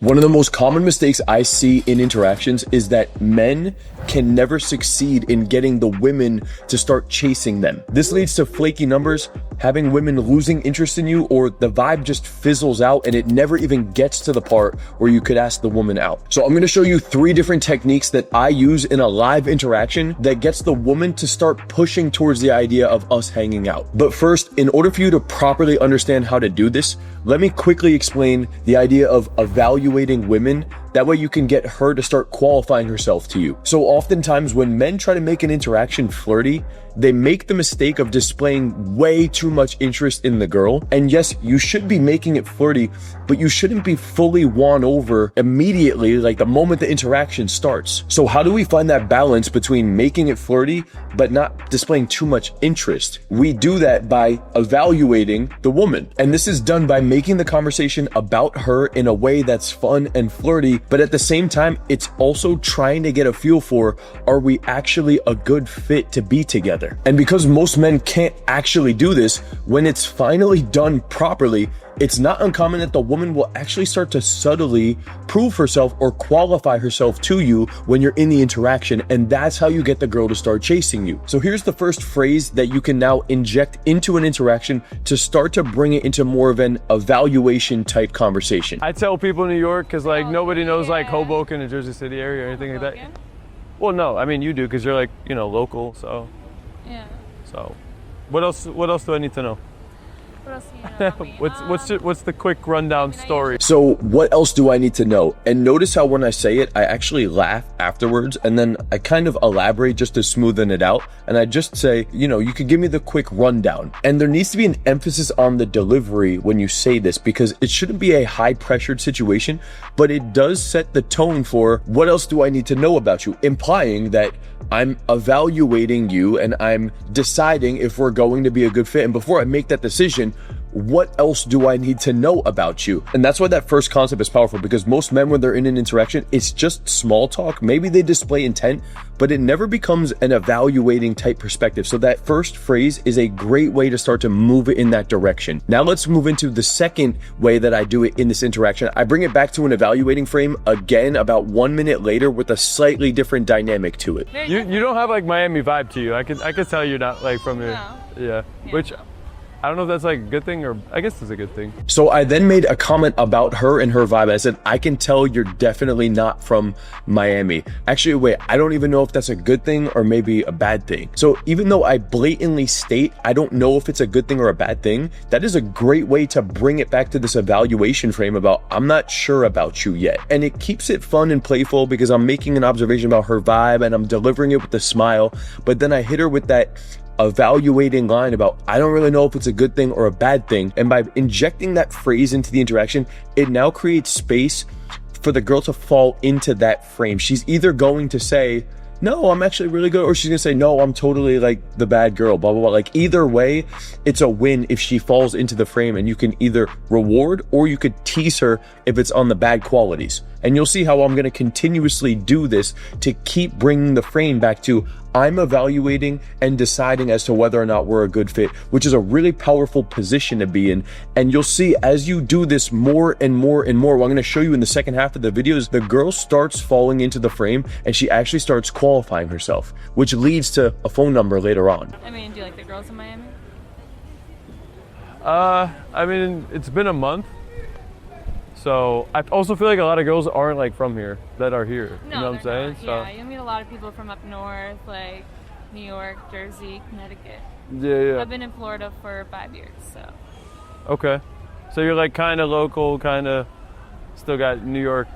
One of the most common mistakes I see in interactions is that men can never succeed in getting the women to start chasing them. This leads to flaky numbers, having women losing interest in you, or the vibe just fizzles out and it never even gets to the part where you could ask the woman out. So I'm going to show you 3 different techniques that I use in a live interaction that gets the woman to start pushing towards the idea of us hanging out. But first, in order for you to properly understand how to do this, let me quickly explain the idea of evaluating women. That way you can get her to start qualifying herself to you. So oftentimes when men try to make an interaction flirty, they make the mistake of displaying way too much interest in the girl. And yes, you should be making it flirty, but you shouldn't be fully won over immediately, like the moment the interaction starts. So how do we find that balance between making it flirty, but not displaying too much interest? We do that by evaluating the woman. And this is done by making the conversation about her in a way that's fun and flirty, but at the same time, it's also trying to get a feel for, are we actually a good fit to be together? And because most men can't actually do this, when it's finally done properly, it's not uncommon that the woman will actually start to subtly prove herself or qualify herself to you when you're in the interaction. And that's how you get the girl to start chasing you. So here's the first phrase that you can now inject into an interaction to start to bring it into more of an evaluation type conversation. I tell people in New York, because like nobody knows like Hoboken or Jersey City area or anything like that. Well, no, I mean you do, because you're like, you know, local. So yeah. So what else do I need to know? What else do you know about me? What's the quick rundown story? So what else do I need to know? And notice how when I say it, I actually laugh afterwards, and then I kind of elaborate just to smoothen it out. And I just say, you know, you could give me the quick rundown. And there needs to be an emphasis on the delivery when you say this, because it shouldn't be a high pressured situation, but it does set the tone for what else do I need to know about you, implying that I'm evaluating you and I'm deciding if we're going to be a good fit. And before I make that decision, what else do I need to know about you? And that's why that first concept is powerful, because most men, when they're in an interaction, it's just small talk. Maybe they display intent, but it never becomes an evaluating type perspective. So that first phrase is a great way to start to move it in that direction. Now let's move into the second way that I do it in this interaction. I bring it back to an evaluating frame again about 1 minute later with a slightly different dynamic to it. You don't have like Miami vibe to you. I could tell you're not like from here. No. Yeah. Which I don't know if that's like a good thing, or I guess it's a good thing. So I then made a comment about her and her vibe. I said, I can tell you're definitely not from Miami. Actually, wait, I don't even know if that's a good thing or maybe a bad thing. So even though I blatantly state I don't know if it's a good thing or a bad thing, that is a great way to bring it back to this evaluation frame about I'm not sure about you yet. And it keeps it fun and playful because I'm making an observation about her vibe and I'm delivering it with a smile. But then I hit her with that evaluating line about I don't really know if it's a good thing or a bad thing. And by injecting that phrase into the interaction, it now creates space for the girl to fall into that frame. She's either going to say, no, I'm actually really good, or she's gonna say, no, I'm totally like the bad girl, blah, blah, blah. Like either way, it's a win if she falls into the frame, and you can either reward or you could tease her if it's on the bad qualities. And you'll see how I'm gonna continuously do this to keep bringing the frame back to I'm evaluating and deciding as to whether or not we're a good fit, which is a really powerful position to be in. And you'll see as you do this more and more and more, what I'm gonna show you in the second half of the video is the girl starts falling into the frame and she actually starts qualifying herself, which leads to a phone number later on. I mean, do you like the girls in Miami? I mean, it's been a month. So I also feel like a lot of girls aren't like from here that are here. No, you know what I'm saying? Not. Yeah, you meet a lot of people from up north, like New York, Jersey, Connecticut. Yeah. I've been in Florida for 5 years, so. Okay. So you're like kind of local, kind of still got New York.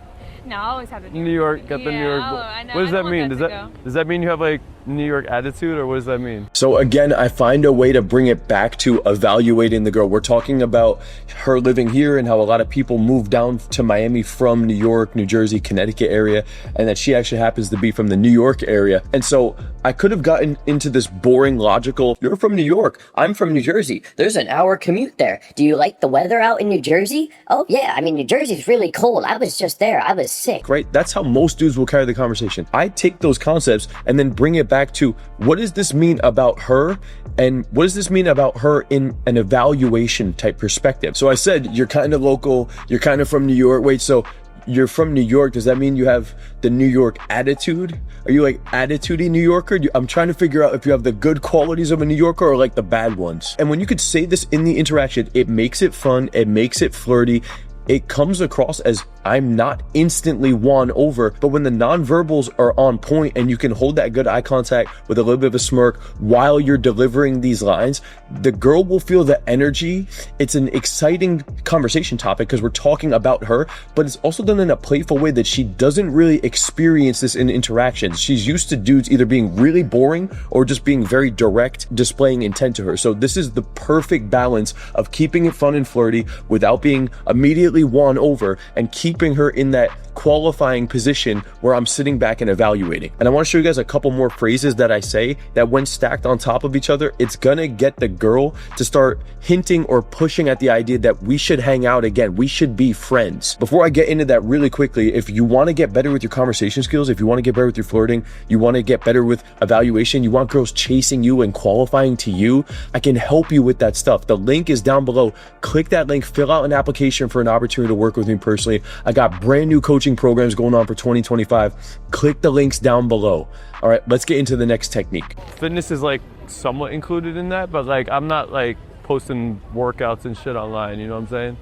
No, I always have the New York, got the New York. I know, what does that mean? Does Does that mean you have like New York attitude, or what does that mean? So again, I find a way to bring it back to evaluating the girl. We're talking about her living here and how a lot of people move down to Miami from New York, New Jersey, Connecticut area, and that she actually happens to be from the New York area. And so I could have gotten into this boring, logical, you're from New York, I'm from New Jersey. There's an hour commute there. Do you like the weather out in New Jersey? Oh yeah, I mean, New Jersey's really cold. I was just there. I was sick. Right? That's how most dudes will carry the conversation. I take those concepts and then bring it back to what does this mean about her, and what does this mean about her in an evaluation type perspective. So I said, you're kind of local, you're kind of from New York. Wait, so you're from New York, does that mean you have the New York attitude? Are you like attitudey New Yorker? I'm trying to figure out if you have the good qualities of a New Yorker or like the bad ones. And when you could say this in the interaction, it makes it fun, it makes it flirty. It comes across as I'm not instantly won over, but when the nonverbals are on point and you can hold that good eye contact with a little bit of a smirk while you're delivering these lines, the girl will feel the energy. It's an exciting conversation topic because we're talking about her, but it's also done in a playful way that she doesn't really experience this in interactions. She's used to dudes either being really boring or just being very direct, displaying intent to her. So this is the perfect balance of keeping it fun and flirty without being immediately won over and keeping her in that qualifying position where I'm sitting back and evaluating. And I want to show you guys a couple more phrases that I say that when stacked on top of each other, it's gonna get the girl to start hinting or pushing at the idea that we should hang out again. We should be friends. Before I get into that really quickly, if you want to get better with your conversation skills, if you want to get better with your flirting, you want to get better with evaluation, you want girls chasing you and qualifying to you, I can help you with that stuff. The link is down below. Click that link, fill out an application for an opportunity to work with me personally. I got brand new coaching programs going on for 2025. Click the links down below. All right, let's get into the next technique. Fitness is like somewhat included in that, but like I'm not like posting workouts and shit online, you know what I'm saying?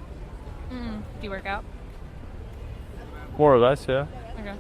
Do you work out? More or less, yeah. Okay.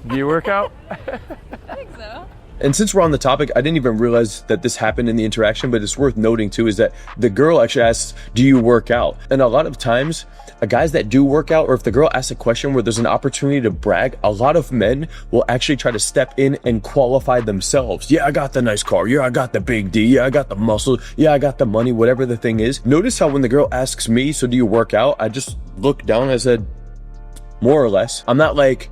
Do you work out? I think so. And since we're on the topic, I didn't even realize that this happened in the interaction, but it's worth noting too, is that the girl actually asks, do you work out? And a lot of times, guys that do work out, or if the girl asks a question where there's an opportunity to brag, a lot of men will actually try to step in and qualify themselves. Yeah, I got the nice car. Yeah, I got the big D. Yeah, I got the muscle. Yeah, I got the money, whatever the thing is. Notice how when the girl asks me, so do you work out? I just looked down and I said, more or less. I'm not like,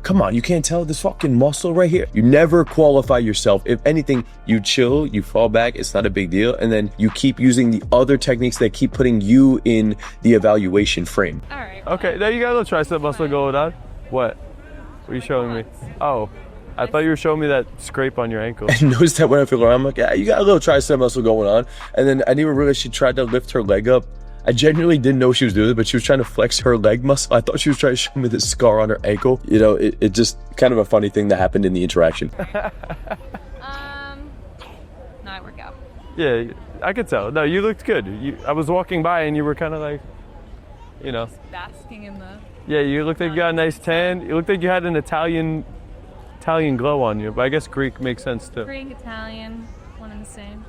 come on, you can't tell this fucking muscle right here. You never qualify yourself. If anything, you chill, you fall back, it's not a big deal. And then you keep using the other techniques that keep putting you in the evaluation frame. All right. Okay, there you got a little tricep muscle going on. What? What are you showing me? Oh, I thought you were showing me that scrape on your ankle. And notice that when I feel around, I'm like, yeah, you got a little tricep muscle going on. And then I didn't even realize she tried to lift her leg up. I genuinely didn't know she was doing it, but she was trying to flex her leg muscle. I thought she was trying to show me this scar on her ankle. You know, it just kind of a funny thing that happened in the interaction. No, I work out. Yeah, I could tell. No, you looked good. I was walking by and you were kind of like, you know. Basking in the... Yeah, you looked like you got a nice tan. You looked like you had an Italian glow on you, but I guess Greek makes sense too. Greek, Italian, one and the same.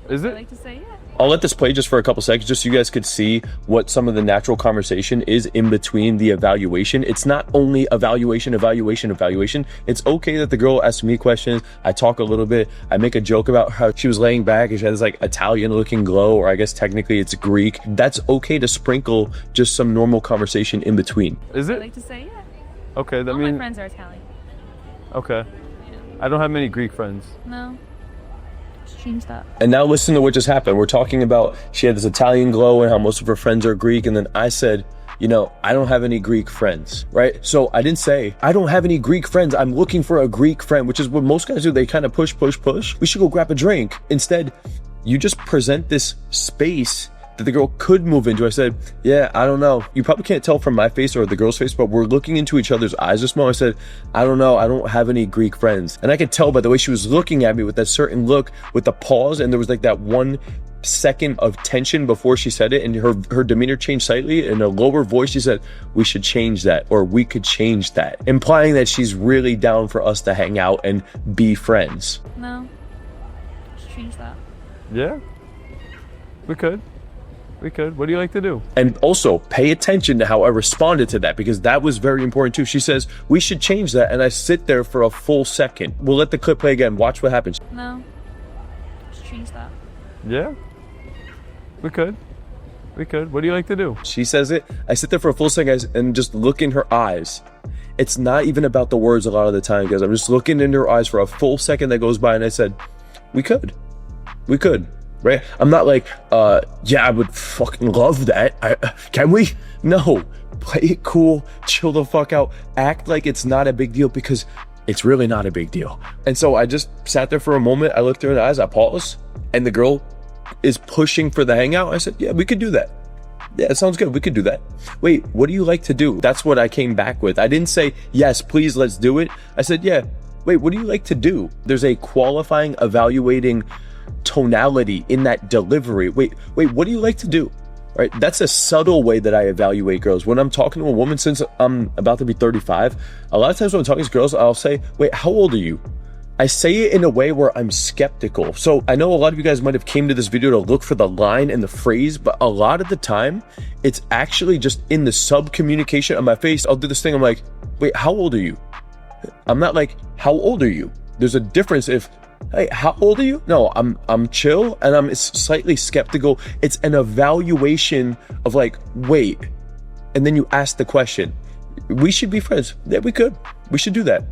Is I it? like to say, yeah. I'll let this play just for a couple seconds, just so you guys could see what some of the natural conversation is in between the evaluation. It's not only evaluation. It's okay that the girl asks me questions. I talk a little bit. I make a joke about how she was laying back and she has like Italian looking glow, or I guess technically it's Greek. That's okay to sprinkle just some normal conversation in between. Is I it? like to say, yeah. Okay, that All my means. friends are Italian. Okay. Yeah. I don't have many Greek friends. No. Just change that. And now listen to what just happened. We're talking about she had this Italian glow and how most of her friends are Greek. And then I said, you know, I don't have any Greek friends, right? So I didn't say, I don't have any Greek friends. I'm looking for a Greek friend, which is what most guys do. They kind of push. We should go grab a drink. Instead, you just present this space that the girl could move into. I said, yeah, I don't know. You probably can't tell from my face or the girl's face, but we're looking into each other's eyes this moment. I said, I don't know. I don't have any Greek friends. And I could tell by the way she was looking at me with that certain look, with the pause, and there was like that 1 second of tension before she said it, and her demeanor changed slightly. In a lower voice, she said, we should change that, or we could change that, implying that she's really down for us to hang out and be friends. No. Just change that. Yeah. We could. What do you like to do? And also pay attention to how I responded to that, because that was very important too. She says, we should change that. And I sit there for a full second. We'll let the clip play again. Watch what happens. No. Just change that. Yeah. We could. What do you like to do? She says it. I sit there for a full second, guys, and just look in her eyes. It's not even about the words a lot of the time, guys. I'm just looking into her eyes for a full second that goes by, and I said, we could. Right? I'm not like, yeah, I would fucking love that. Can we? No. Play it cool. Chill the fuck out. Act like it's not a big deal, because it's really not a big deal. And so I just sat there for a moment. I looked her in the eyes. I paused. And the girl is pushing for the hangout. I said, yeah, we could do that. Yeah, it sounds good. We could do that. Wait, what do you like to do? That's what I came back with. I didn't say, yes, please, let's do it. I said, yeah. Wait, what do you like to do? There's a qualifying, evaluating tonality in that delivery. Wait, what do you like to do? Right? That's a subtle way that I evaluate girls. When I'm talking to a woman, since I'm about to be 35, a lot of times when I'm talking to girls, I'll say, wait, how old are you? I say it in a way where I'm skeptical. So I know a lot of you guys might have came to this video to look for the line and the phrase, but a lot of the time, it's actually just in the sub-communication on my face. I'll do this thing. I'm like, wait, how old are you? I'm not like, how old are you? There's a difference if, hey, how old are you? No, I'm chill and I'm slightly skeptical. It's an evaluation of like, wait, and then you ask the question. We should be friends. Yeah, we could. We should do that.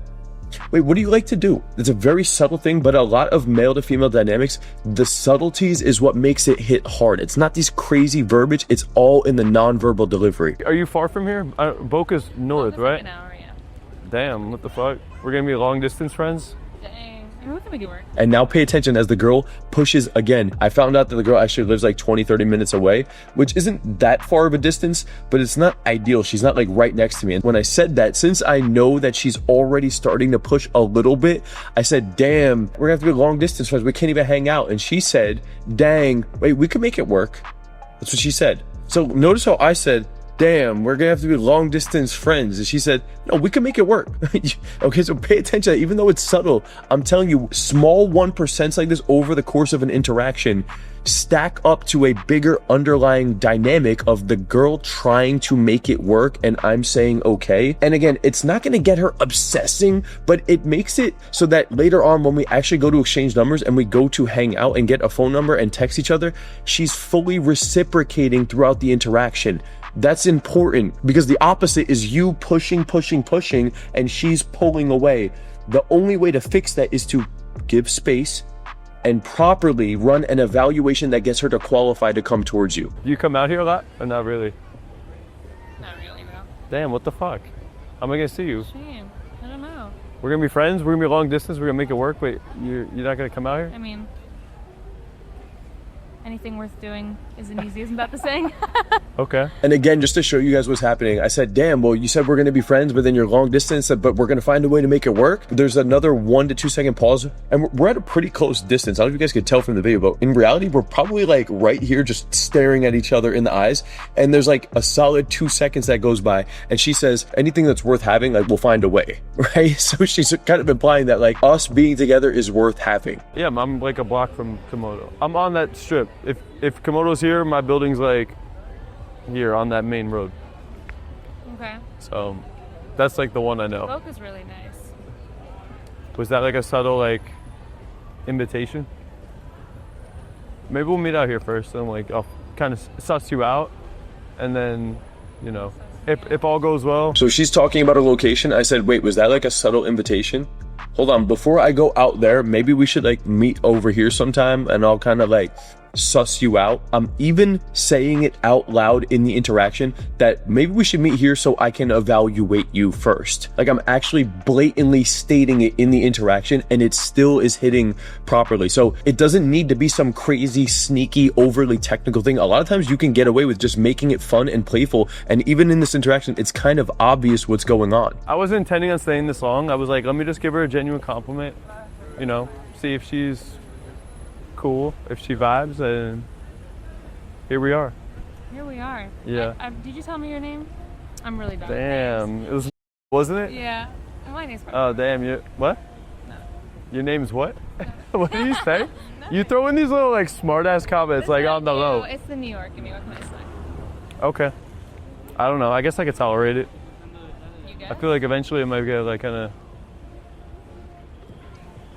Wait, what do you like to do? It's a very subtle thing, but a lot of male to female dynamics, the subtleties is what makes it hit hard. It's not these crazy verbiage. It's all in the nonverbal delivery. Are you far from here? Boca's north, Boca's right? Like an hour, yeah. Damn, what the fuck? We're gonna be long distance friends? Dang. I mean, we can make it work. And now pay attention as the girl pushes again. I found out that the girl actually lives like 20, 30 minutes away, which isn't that far of a distance, but it's not ideal. She's not like right next to me. And when I said that, since I know that she's already starting to push a little bit, I said, damn, we're gonna have to be long distance friends. We can't even hang out. And she said, dang, wait, we can make it work. That's what she said. So notice how I said, damn, we're gonna have to be long distance friends. And she said, no, we can make it work. Okay, so pay attention. Even though it's subtle, I'm telling you, small 1% like this over the course of an interaction stack up to a bigger underlying dynamic of the girl trying to make it work and I'm saying okay. And again, it's not gonna get her obsessing, but it makes it so that later on when we actually go to exchange numbers and we go to hang out and get a phone number and text each other, she's fully reciprocating throughout the interaction. That's important because the opposite is you pushing, and she's pulling away. The only way to fix that is to give space and properly run an evaluation that gets her to qualify to come towards you. Do you come out here a lot or not really? Not really, no. Damn, what the fuck? How am I gonna see you? Shame. I don't know. We're gonna be friends, we're gonna be long distance, we're gonna make it work. Wait, you're not gonna come out here? I mean, anything worth doing isn't easy, isn't that the saying? Okay. And again, just to show you guys what's happening, I said, damn, well, you said we're going to be friends, but then you're long distance, but we're going to find a way to make it work. There's another 1 to 2 second pause, and we're at a pretty close distance. I don't know if you guys could tell from the video, but in reality, we're probably like right here, just staring at each other in the eyes. And there's like a solid 2 seconds that goes by. And she says, anything that's worth having, like, we'll find a way, right? So she's kind of implying that like us being together is worth having. Yeah, I'm like a block from Komodo. I'm on that strip. If Komodo's here, my building's like here on that main road. Okay. So that's like the one I know. Boca's really nice. Was that like a subtle like invitation? Maybe we'll meet out here first and like I'll kind of suss you out and then, you know, if all goes well. So she's talking about a location. I said, wait, was that like a subtle invitation? Hold on, before I go out there, maybe we should like meet over here sometime and I'll kind of like suss you out. I'm even saying it out loud in the interaction that maybe we should meet here so I can evaluate you first. Like I'm actually blatantly stating it in the interaction and it still is hitting properly. So it doesn't need to be some crazy, sneaky, overly technical thing. A lot of times you can get away with just making it fun and playful. And even in this interaction, it's kind of obvious what's going on. I wasn't intending on staying this long. I was like, let me just give her a genuine compliment, you know, see if she's cool, if she vibes, and here we are. Here we are. Yeah. Did you tell me your name? I'm really bad. Damn, it was, wasn't it? Yeah. My name's Oh, damn, you, what? No. Your name's what? What did you say? You throw in these little like smart ass comments like on the low. It's the New York in me with my slang. Okay. I don't know, I guess I could tolerate it. You get I feel like eventually it might get like kind of.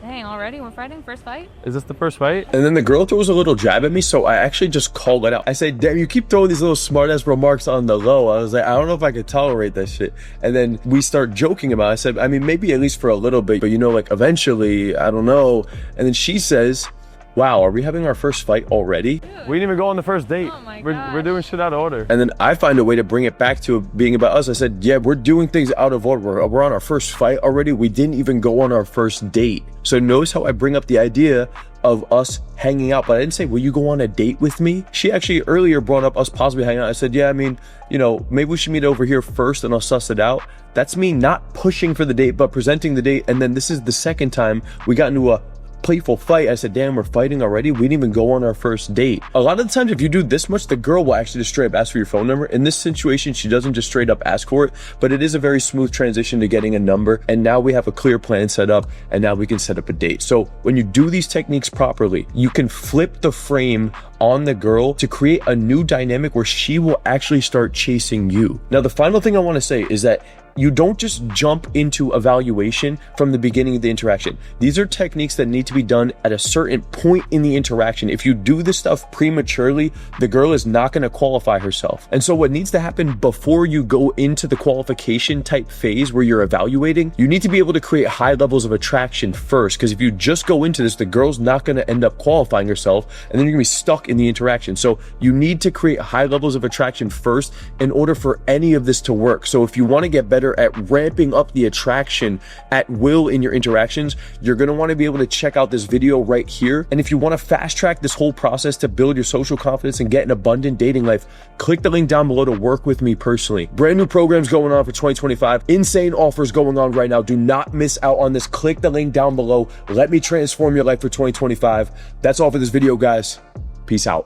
Dang, already? We're fighting? First fight? Is this the first fight? And then the girl throws a little jab at me, so I actually just called it out. I said, damn, you keep throwing these little smart-ass remarks on the low. I was like, I don't know if I could tolerate that shit. And then we start joking about it. I said, I mean, maybe at least for a little bit, but you know, like eventually, I don't know. And then she says, wow, are we having our first fight already? We didn't even go on the first date. Oh my We're doing shit out of order. And then I find a way to bring it back to being about us. I said, yeah, we're doing things out of order. We're on our first fight already. We didn't even go on our first date. So notice how I bring up the idea of us hanging out, but I didn't say, will you go on a date with me? She actually earlier brought up us possibly hanging out. I said, yeah, I mean, you know, maybe we should meet over here first and I'll suss it out. That's me not pushing for the date, but presenting the date. And then this is the second time we got into a playful fight. I said, damn, we're fighting already? We didn't even go on our first date. A lot of the times, if you do this much, the girl will actually just straight up ask for your phone number. In this situation, she doesn't just straight up ask for it, but it is a very smooth transition to getting a number. And now we have a clear plan set up, and now we can set up a date. So when you do these techniques properly, you can flip the frame on the girl to create a new dynamic where she will actually start chasing you. Now, the final thing I want to say is that you don't just jump into evaluation from the beginning of the interaction. These are techniques that need to be done at a certain point in the interaction. If you do this stuff prematurely, the girl is not going to qualify herself. And so what needs to happen before you go into the qualification type phase where you're evaluating, you need to be able to create high levels of attraction first. Because if you just go into this, the girl's not going to end up qualifying herself, and then you're going to be stuck in the interaction. So you need to create high levels of attraction first in order for any of this to work. So if you want to get better at ramping up the attraction at will in your interactions, you're going to want to be able to check out this video right here. And if you want to fast track this whole process to build your social confidence and get an abundant dating life, click the link down below to work with me personally. Brand new programs going on for 2025. Insane offers going on right now. Do not miss out on this. Click the link down below. Let me transform your life for 2025. That's all for this video, guys. Peace out.